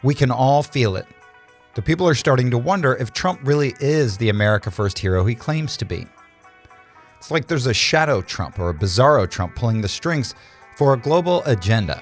We can all feel it. The people are starting to wonder if Trump really is the America First hero he claims to be. It's like there's a shadow Trump or a bizarro Trump pulling the strings for a global agenda.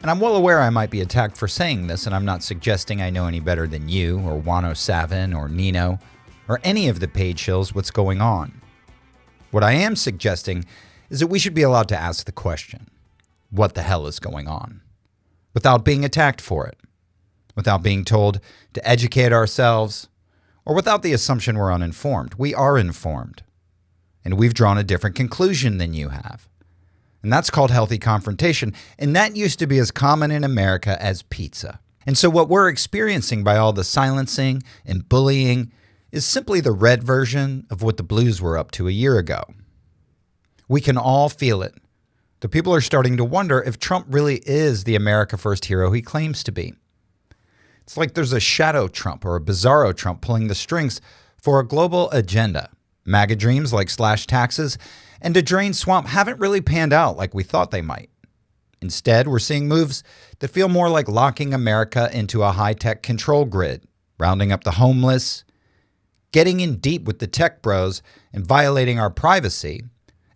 And I'm well aware I might be attacked for saying this, and I'm not suggesting I know any better than you or Juan O'savin or Nino or any of the paid shills what's going on. What I am suggesting is that we should be allowed to ask the question, what the hell is going on? Without being attacked for it, without being told to educate ourselves, or without the assumption we're uninformed. We are informed, and we've drawn a different conclusion than you have. And that's called healthy confrontation, and that used to be as common in America as pizza. And so what we're experiencing by all the silencing and bullying is simply the red version of what the blues were up to a year ago. We can all feel it. The people are starting to wonder if Trump really is the America First hero he claims to be. It's like there's a shadow Trump or a bizarro Trump pulling the strings for a global agenda. MAGA dreams like slash taxes and to drain swamp haven't really panned out like we thought they might. Instead, we're seeing moves that feel more like locking America into a high-tech control grid, rounding up the homeless, getting in deep with the tech bros, and violating our privacy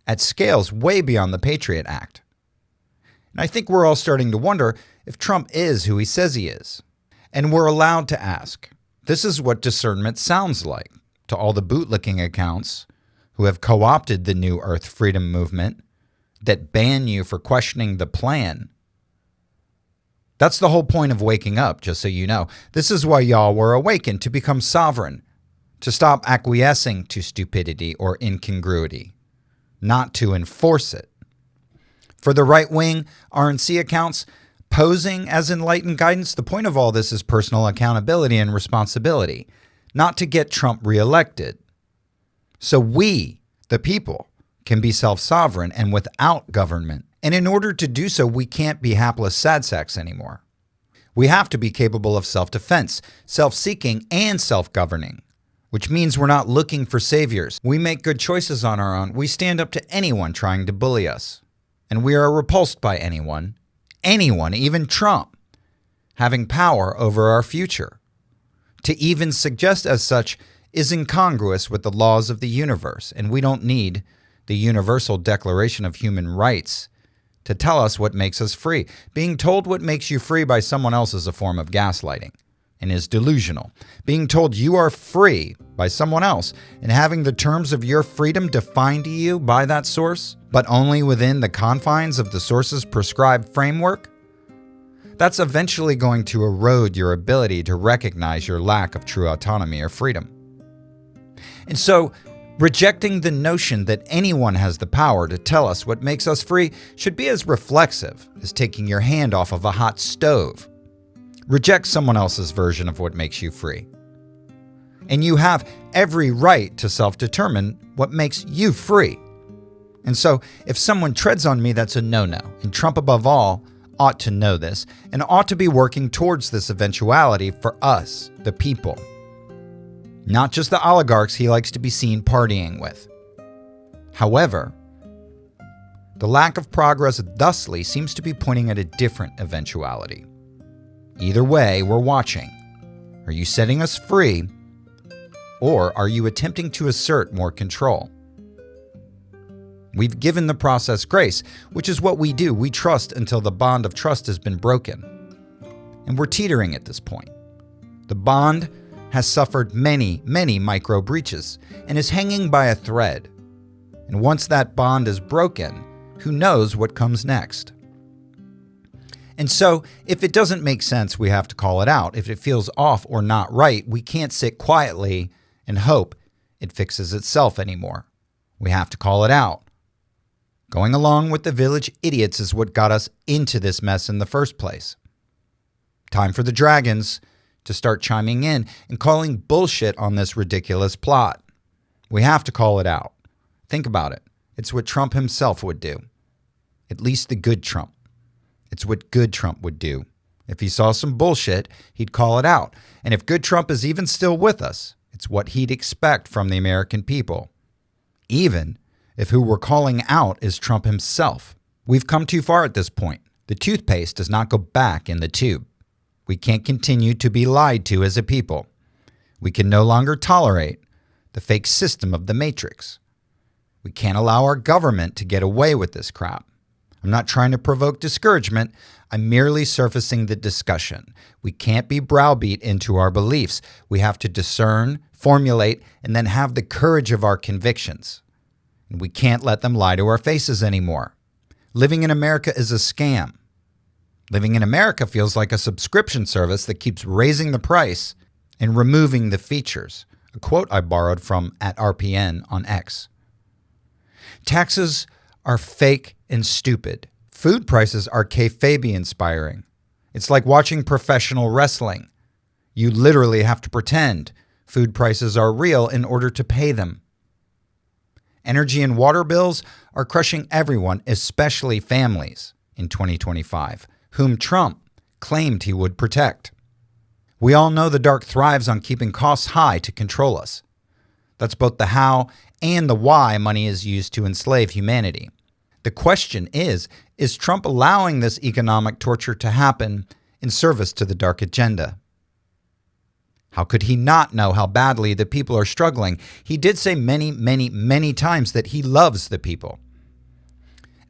at scales way beyond the Patriot Act. And I think we're all starting to wonder if Trump is who he says he is. And we're allowed to ask. This is what discernment sounds like to all the bootlicking accounts who have co-opted the New Earth Freedom Movement that ban you for questioning the plan. That's the whole point of waking up, just so you know. This is why y'all were awakened, to become sovereign, to stop acquiescing to stupidity or incongruity, not to enforce it. For the right-wing RNC accounts posing as enlightened guidance, the point of all this is personal accountability and responsibility, not to get Trump reelected. So we, the people, can be self-sovereign and without government. And in order to do so, we can't be hapless sad sacks anymore. We have to be capable of self-defense, self-seeking, and self-governing, which means we're not looking for saviors. We make good choices on our own. We stand up to anyone trying to bully us. And we are repulsed by anyone, even Trump, having power over our future. To even suggest as such is incongruous with the laws of the universe, and we don't need the Universal Declaration of Human Rights to tell us what makes us free. Being told what makes you free by someone else is a form of gaslighting and is delusional. Being told you are free by someone else and having the terms of your freedom defined to you by that source, but only within the confines of the source's prescribed framework, that's eventually going to erode your ability to recognize your lack of true autonomy or freedom. And so, rejecting the notion that anyone has the power to tell us what makes us free should be as reflexive as taking your hand off of a hot stove. Reject someone else's version of what makes you free. And you have every right to self-determine what makes you free. And so, if someone treads on me, that's a no-no. And Trump, above all, ought to know this and ought to be working towards this eventuality for us, the people. Not just the oligarchs he likes to be seen partying with. However, the lack of progress thusly seems to be pointing at a different eventuality. Either way, we're watching. Are you setting us free, or are you attempting to assert more control? We've given the process grace, which is what we do. We trust until the bond of trust has been broken. And we're teetering at this point. The bond has suffered many, many micro breaches and is hanging by a thread. And once that bond is broken, who knows what comes next? And so, if it doesn't make sense, we have to call it out. If it feels off or not right, we can't sit quietly and hope it fixes itself anymore. We have to call it out. Going along with the village idiots is what got us into this mess in the first place. Time for the dragons to start chiming in and calling bullshit on this ridiculous plot. We have to call it out. Think about it. It's what Trump himself would do. At least the good Trump. It's what good Trump would do. If he saw some bullshit, he'd call it out. And if good Trump is even still with us, It's what he'd expect from the American people, even if who we're calling out is Trump himself. We've come too far at this point. The toothpaste does not go back in the tube. We can't continue to be lied to as a people. We can no longer tolerate the fake system of the Matrix. We can't allow our government to get away with this crap. I'm not trying to provoke discouragement. I'm merely surfacing the discussion. We can't be browbeat into our beliefs. We have to discern, formulate, and then have the courage of our convictions. And we can't let them lie to our faces anymore. Living in America is a scam. Living in America feels like a subscription service that keeps raising the price and removing the features. A quote I borrowed from @RPN on X. Taxes are fake and stupid. Food prices are kayfabe inspiring. It's like watching professional wrestling. You literally have to pretend food prices are real in order to pay them. Energy and water bills are crushing everyone, especially families, in 2025, whom Trump claimed he would protect. We all know the dark thrives on keeping costs high to control us. That's both the how and the why money is used to enslave humanity. The question is Trump allowing this economic torture to happen in service to the dark agenda? How could he not know how badly the people are struggling? He did say many times that he loves the people.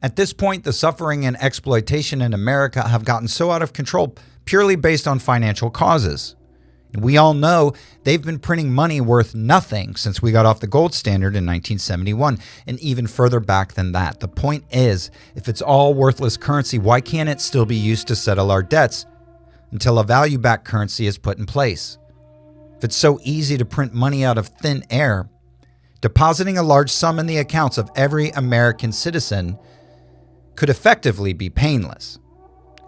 At this point, the suffering and exploitation in America have gotten so out of control purely based on financial causes. And we all know they've been printing money worth nothing since we got off the gold standard in 1971, and even further back than that. The point is, if it's all worthless currency, why can't it still be used to settle our debts until a value-backed currency is put in place? If it's so easy to print money out of thin air, depositing a large sum in the accounts of every American citizen could effectively be painless.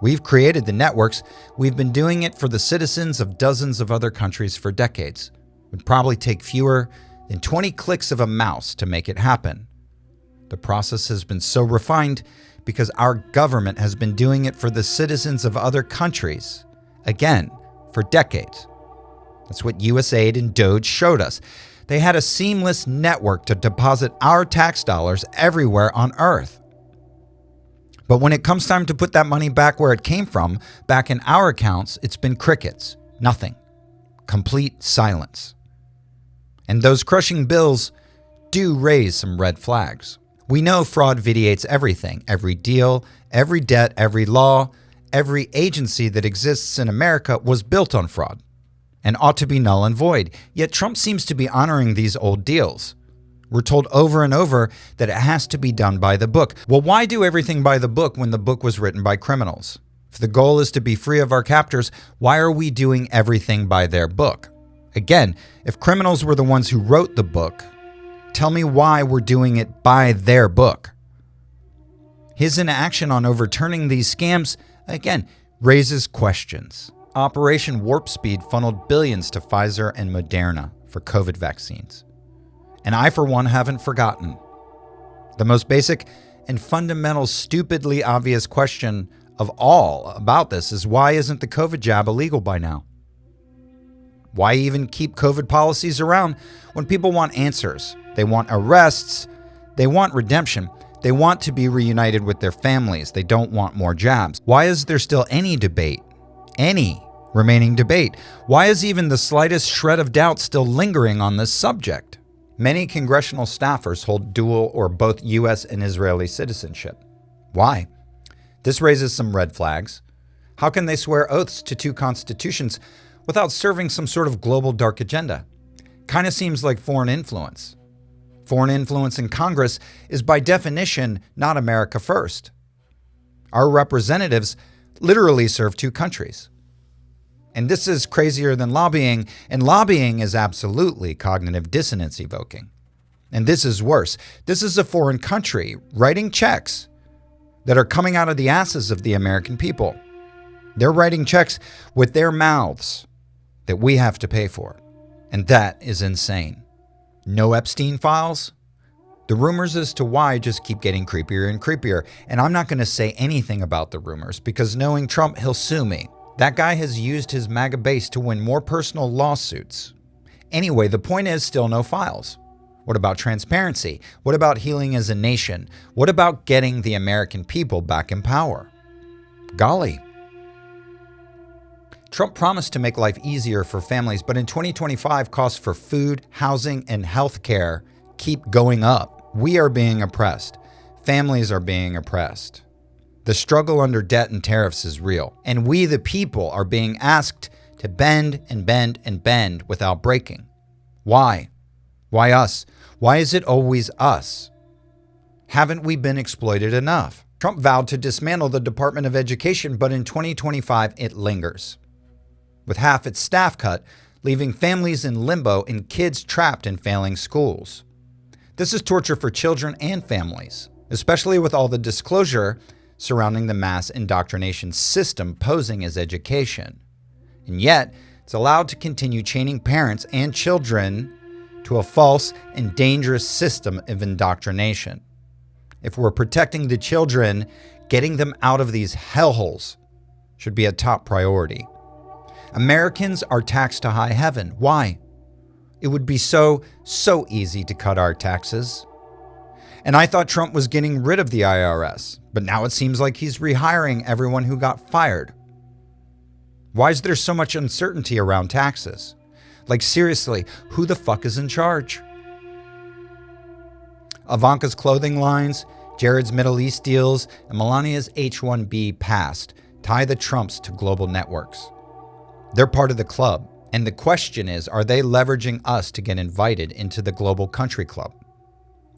We've created the networks. We've been doing it for the citizens of dozens of other countries for decades. It would probably take fewer than 20 clicks of a mouse to make it happen. The process has been so refined because our government has been doing it for the citizens of other countries, again, for decades. That's what USAID and DOGE showed us. They had a seamless network to deposit our tax dollars everywhere on Earth. But when it comes time to put that money back where it came from, back in our accounts, it's been crickets, nothing, complete silence. And those crushing bills do raise some red flags. We know fraud vitiates everything, every deal, every debt, every law, every agency that exists in America was built on fraud and ought to be null and void. Yet Trump seems to be honoring these old deals. We're told over and over that it has to be done by the book. Well, why do everything by the book when the book was written by criminals? If the goal is to be free of our captors, why are we doing everything by their book? Again, if criminals were the ones who wrote the book, tell me why we're doing it by their book. His inaction on overturning these scams, again, raises questions. Operation Warp Speed funneled billions to Pfizer and Moderna for COVID vaccines. And I, for one, haven't forgotten. The most basic and fundamental, stupidly obvious question of all about this is, why isn't the COVID jab illegal by now? Why even keep COVID policies around when people want answers? They want arrests. They want redemption. They want to be reunited with their families. They don't want more jabs. Why is there still any debate? Any remaining debate? Why is even the slightest shred of doubt still lingering on this subject? Many congressional staffers hold dual or both U.S. and Israeli citizenship. Why? This raises some red flags. How can they swear oaths to two constitutions without serving some sort of global dark agenda? Kind of seems like foreign influence. Foreign influence in Congress is by definition not America first. Our representatives literally serve two countries. And this is crazier than lobbying, and lobbying is absolutely cognitive dissonance evoking. And this is worse. This is a foreign country writing checks that are coming out of the asses of the American people. They're writing checks with their mouths that we have to pay for. And that is insane. No Epstein files? The rumors as to why just keep getting creepier and creepier. And I'm not going to say anything about the rumors because knowing Trump, he'll sue me. That guy has used his MAGA base to win more personal lawsuits Anyway, the point is still no files. What about transparency? What about healing as a nation? What about getting the American people back in power? Golly. Trump promised to make life easier for families, but in 2025, costs for food, housing, and health care keep going up. We are being oppressed. Families are being oppressed. The struggle under debt and tariffs is real, and we, the people, are being asked to bend and bend and bend without breaking. Why? Why us? Why is it always us? Haven't we been exploited enough? Trump vowed to dismantle the Department of Education, but in 2025, it lingers, with half its staff cut, leaving families in limbo and kids trapped in failing schools. This is torture for children and families, especially with all the disclosure surrounding the mass indoctrination system posing as education. And yet, it's allowed to continue chaining parents and children to a false and dangerous system of indoctrination. If we're protecting the children, getting them out of these hellholes should be a top priority. Americans are taxed to high heaven. Why? It would be so easy to cut our taxes. And I thought Trump was getting rid of the IRS, but now it seems like he's rehiring everyone who got fired. Why is there so much uncertainty around taxes? Like seriously, who the fuck is in charge? Ivanka's clothing lines, Jared's Middle East deals, and Melania's H-1B past tie the Trumps to global networks. They're part of the club, and the question is, are they leveraging us to get invited into the global country club?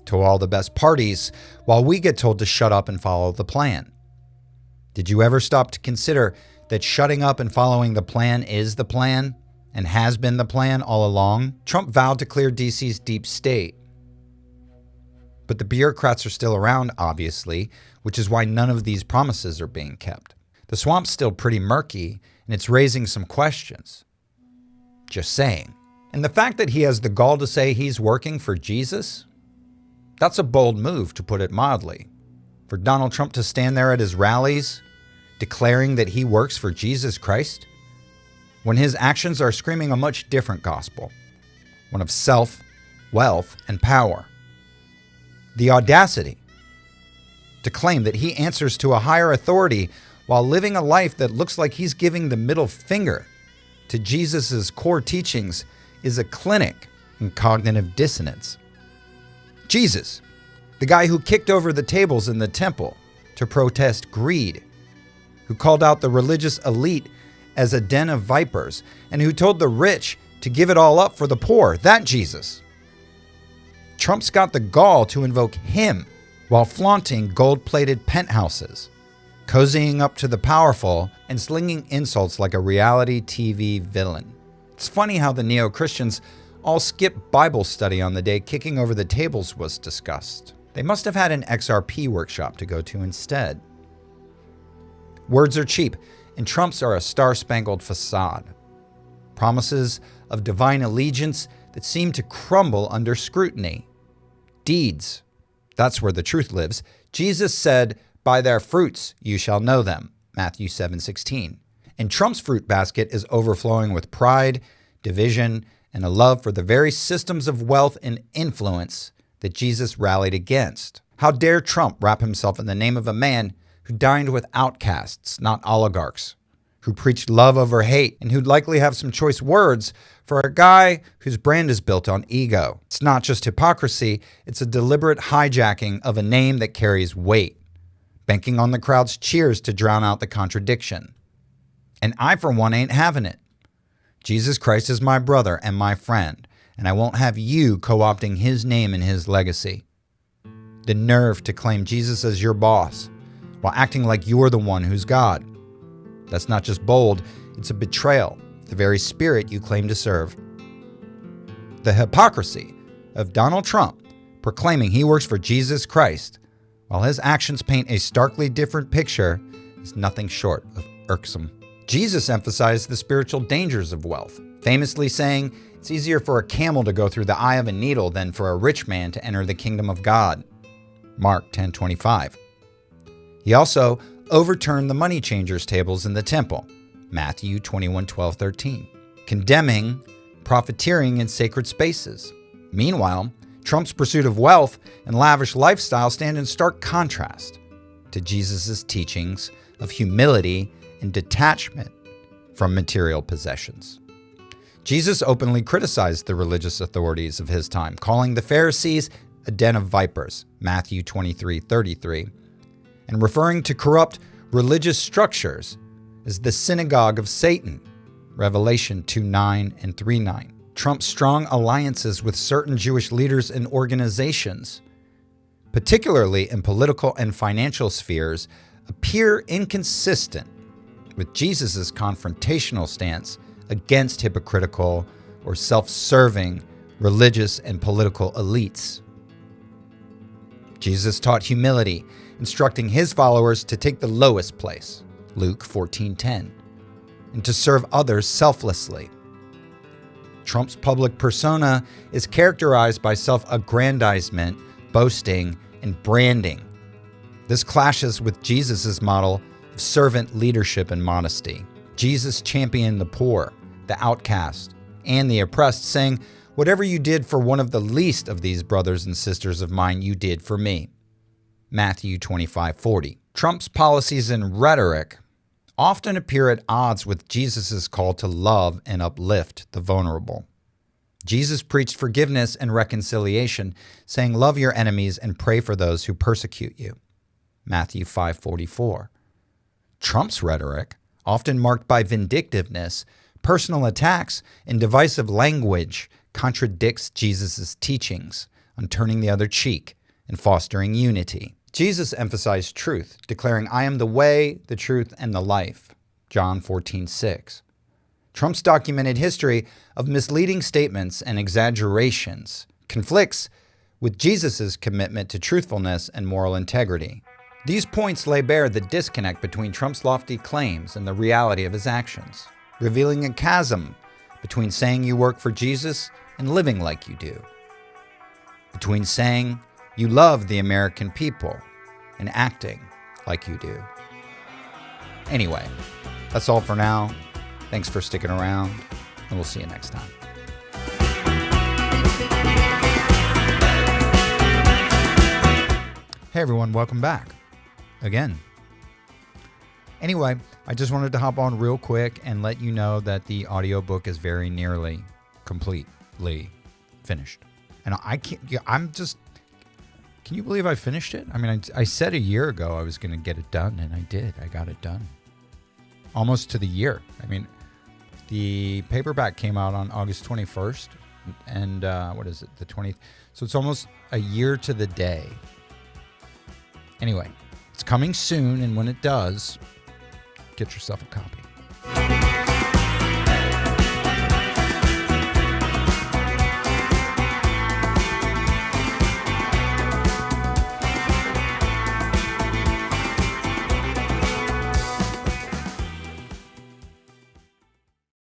To all the best parties, while we get told to shut up and follow the plan. Did you ever stop to consider that shutting up and following the plan is the plan and has been the plan all along? Trump vowed to clear DC's deep state. But the bureaucrats are still around, obviously, which is why none of these promises are being kept. The swamp's still pretty murky, and it's raising some questions. Just saying. And the fact that he has the gall to say he's working for Jesus? That's a bold move, to put it mildly. For Donald Trump to stand there at his rallies, declaring that he works for Jesus Christ, when his actions are screaming a much different gospel, one of self, wealth, and power. The audacity to claim that he answers to a higher authority while living a life that looks like he's giving the middle finger to Jesus's core teachings is a clinic in cognitive dissonance. Jesus, the guy who kicked over the tables in the temple to protest greed, who called out the religious elite as a den of vipers, and who told the rich to give it all up for the poor, that Jesus. Trump's got the gall to invoke him while flaunting gold-plated penthouses, cozying up to the powerful, and slinging insults like a reality TV villain. It's funny how the neo-Christians all skipped Bible study on the day kicking over the tables was discussed. They must have had an XRP workshop to go to instead. Words are cheap, and Trump's are a star-spangled facade. Promises of divine allegiance that seem to crumble under scrutiny. Deeds, that's where the truth lives. Jesus said, "By their fruits you shall know them," Matthew 7:16. And Trump's fruit basket is overflowing with pride, division, and a love for the very systems of wealth and influence that Jesus rallied against. How dare Trump wrap himself in the name of a man who dined with outcasts, not oligarchs, who preached love over hate, and who'd likely have some choice words for a guy whose brand is built on ego. It's not just hypocrisy, it's a deliberate hijacking of a name that carries weight, banking on the crowd's cheers to drown out the contradiction. And I, for one, ain't having it. Jesus Christ is my brother and my friend, and I won't have you co-opting his name and his legacy. The nerve to claim Jesus as your boss while acting like you're the one who's God. That's not just bold, it's a betrayal of the very spirit you claim to serve. The hypocrisy of Donald Trump proclaiming he works for Jesus Christ while his actions paint a starkly different picture is nothing short of irksome. Jesus emphasized the spiritual dangers of wealth, famously saying it's easier for a camel to go through the eye of a needle than for a rich man to enter the kingdom of God. Mark 10:25. He also overturned the money changers' tables in the temple, Matthew 21:12-13, condemning profiteering in sacred spaces. Meanwhile, Trump's pursuit of wealth and lavish lifestyle stand in stark contrast to Jesus' teachings of humility and detachment from material possessions. Jesus openly criticized the religious authorities of his time, calling the Pharisees a den of vipers, Matthew 23:33, and referring to corrupt religious structures as the synagogue of Satan, Revelation 2:9 and 3:9. Trump's strong alliances with certain Jewish leaders and organizations, particularly in political and financial spheres, appear inconsistent with Jesus' confrontational stance against hypocritical or self-serving religious and political elites. Jesus taught humility, instructing his followers to take the lowest place, Luke 14:10, and to serve others selflessly. Trump's public persona is characterized by self-aggrandizement, boasting, and branding. This clashes with Jesus' model of servant leadership and modesty. Jesus championed the poor, the outcast, and the oppressed, saying, "Whatever you did for one of the least of these brothers and sisters of mine, you did for me." Matthew 25:40. Trump's policies and rhetoric often appear at odds with Jesus' call to love and uplift the vulnerable. Jesus preached forgiveness and reconciliation, saying, "Love your enemies and pray for those who persecute you." Matthew 5:44. Trump's rhetoric, often marked by vindictiveness, personal attacks, and divisive language, contradicts Jesus' teachings on turning the other cheek and fostering unity. Jesus emphasized truth, declaring, "I am the way, the truth, and the life." John 14:6. Trump's documented history of misleading statements and exaggerations conflicts with Jesus' commitment to truthfulness and moral integrity. These points lay bare the disconnect between Trump's lofty claims and the reality of his actions, revealing a chasm between saying you work for Jesus and living like you do, between saying you love the American people and acting like you do. Anyway, that's all for now. Thanks for sticking around, and we'll see you next time. Hey everyone, welcome back again. Anyway, I just wanted to hop on real quick and let you know that the audiobook is very nearly completely finished. And can you believe I finished it? I mean, I said a year ago I was going to get it done, and I did. I got it done. Almost to the year. I mean, the paperback came out on August 21st, and what is it, the 20th? So it's almost a year to the day. Anyway, it's coming soon, and when it does, get yourself a copy.